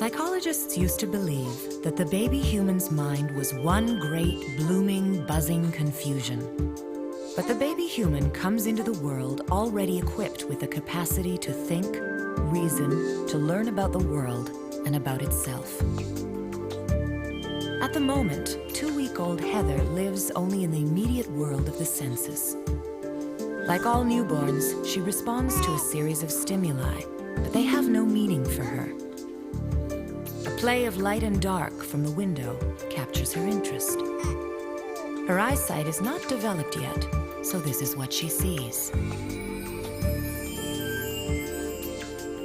Psychologists used to believe that the baby human's mind was one great, blooming, buzzing confusion. But the baby human comes into the world already equipped with the capacity to think, reason, to learn about the world and about itself. At the moment, 2-week-old Heather lives only in the immediate world of the senses. Like all newborns, she responds to a series of stimuli, but they have no meaning for her. A play of light and dark from the window captures her interest. Her eyesight is not developed yet, so this is what she sees.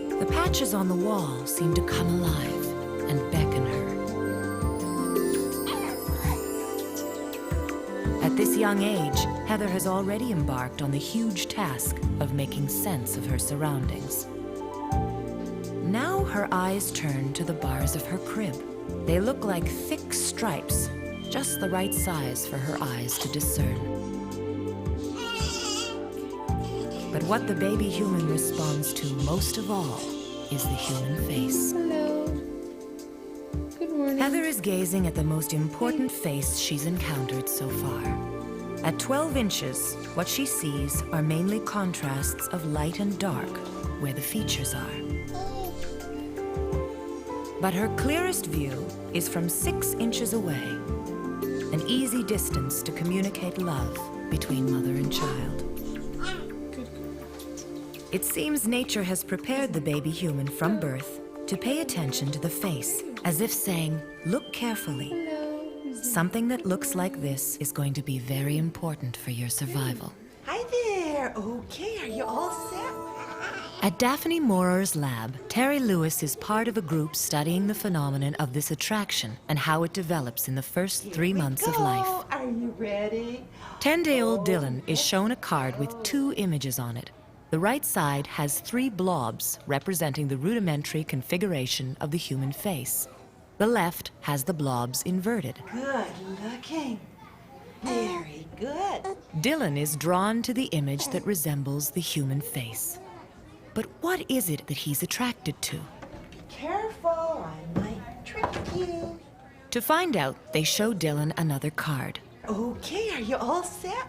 The patches on the wall seem to come alive and beckon her. At this young age, Heather has already embarked on the huge task of making sense of her surroundings. Now her eyes turn to the bars of her crib. They look like thick stripes, just the right size for her eyes to discern. But what the baby human responds to most of all is the human face. Hello. Good morning. Heather is gazing at the most important face she's encountered so far. At 12 inches, what she sees are mainly contrasts of light and dark where the features are. But her clearest view is from 6 inches away, an easy distance to communicate love between mother and child. It seems nature has prepared the baby human from birth to pay attention to the face, as if saying, look carefully. Hello. Something that looks like this is going to be very important for your survival. Hi there. Okay, are you all set? At Daphne Morer's lab, Terry Lewis is part of a group studying the phenomenon of this attraction and how it develops in the first 3 months of life. Are you ready? 10-day-old Dylan is shown a card with 2 images on it. The right side has 3 blobs representing the rudimentary configuration of the human face. The left has the blobs inverted. Good looking. Very good. Dylan is drawn to the image that resembles the human face. But what is it that he's attracted to? Careful, I might trick you. To find out, they show Dylan another card. Okay, are you all set?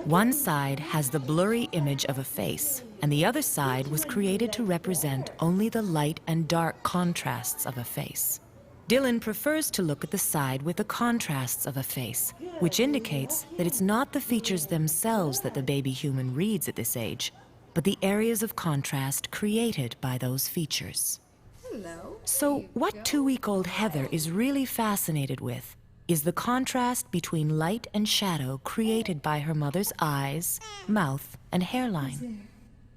One side has the blurry image of a face, and the other side was created to represent only the light and dark contrasts of a face. Dylan prefers to look at the side with the contrasts of a face, which indicates that it's not the features themselves that the baby human reads at this age, but the areas of contrast created by those features. Hello. So what 2-week-old Heather is really fascinated with is the contrast between light and shadow created by her mother's eyes, mouth, and hairline.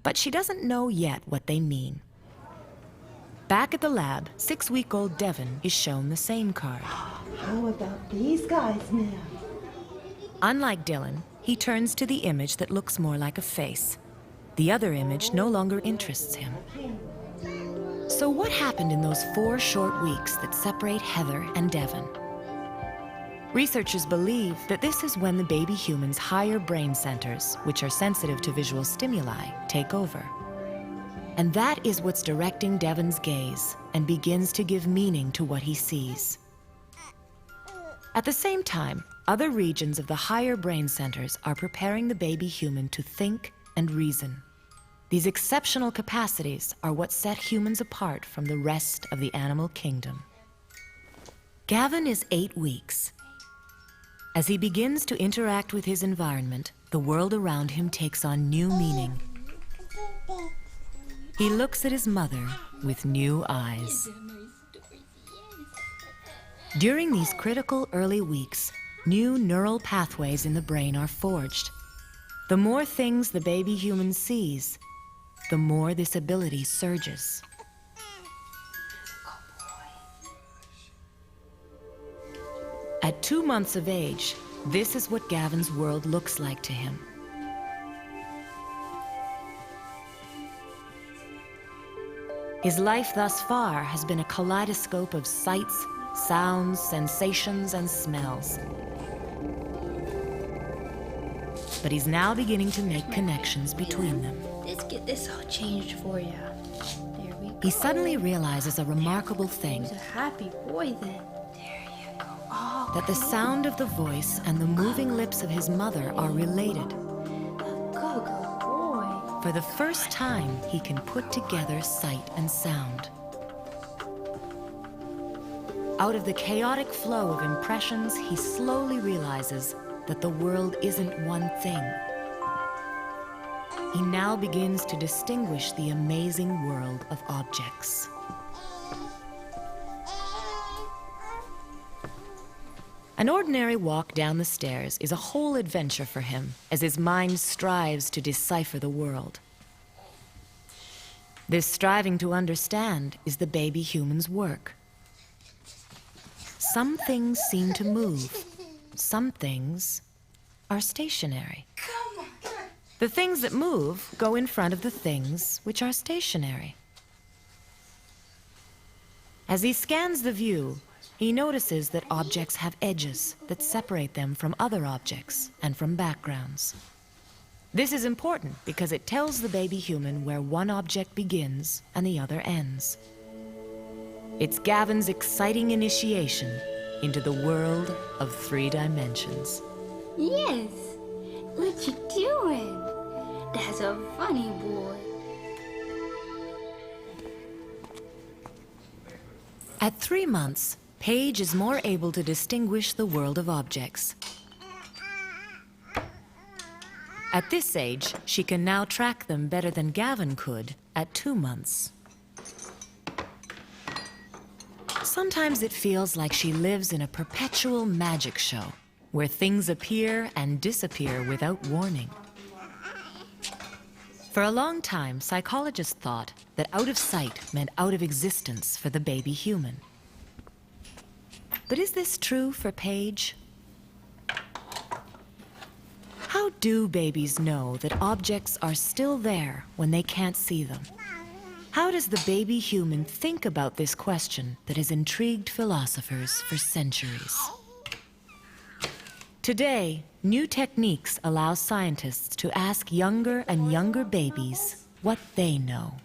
But she doesn't know yet what they mean. Back at the lab, 6-week-old Devin is shown the same card. How about these guys now? Unlike Dylan, he turns to the image that looks more like a face. The other image no longer interests him. So what happened in those 4 short weeks that separate Heather and Devin? Researchers believe that this is when the baby human's higher brain centers, which are sensitive to visual stimuli, take over. And that is what's directing Devin's gaze and begins to give meaning to what he sees. At the same time, other regions of the higher brain centers are preparing the baby human to think and reason. These exceptional capacities are what set humans apart from the rest of the animal kingdom. Gavin is 8 weeks. As he begins to interact with his environment, the world around him takes on new meaning. He looks at his mother with new eyes. During these critical early weeks, new neural pathways in the brain are forged. The more things the baby human sees, the more this ability surges. At 2 months of age, this is what Gavin's world looks like to him. His life thus far has been a kaleidoscope of sights, sounds, sensations, and smells. But he's now beginning to make connections between them. Let's get this all changed for you. There we he suddenly realizes a remarkable thing. He's a happy boy then. That the sound of the voice and the moving lips of his mother are related. Go, boy. For the first time, he can put together sight and sound. Out of the chaotic flow of impressions, he slowly realizes that the world isn't one thing. He now begins to distinguish the amazing world of objects. An ordinary walk down the stairs is a whole adventure for him as his mind strives to decipher the world. This striving to understand is the baby human's work. Some things seem to move. Some things are stationary. The things that move go in front of the things which are stationary. As he scans the view, he notices that objects have edges that separate them from other objects and from backgrounds. This is important because it tells the baby human where one object begins and the other ends. It's Gavin's exciting initiation into the world of 3 dimensions. Yes. What you doing? That's a funny boy. At 3 months, Paige is more able to distinguish the world of objects. At this age, she can now track them better than Gavin could at 2 months. Sometimes it feels like she lives in a perpetual magic show, where things appear and disappear without warning. For a long time, psychologists thought that out of sight meant out of existence for the baby human. But is this true for Paige? How do babies know that objects are still there when they can't see them? How does the baby human think about this question that has intrigued philosophers for centuries? Today, new techniques allow scientists to ask younger and younger babies what they know.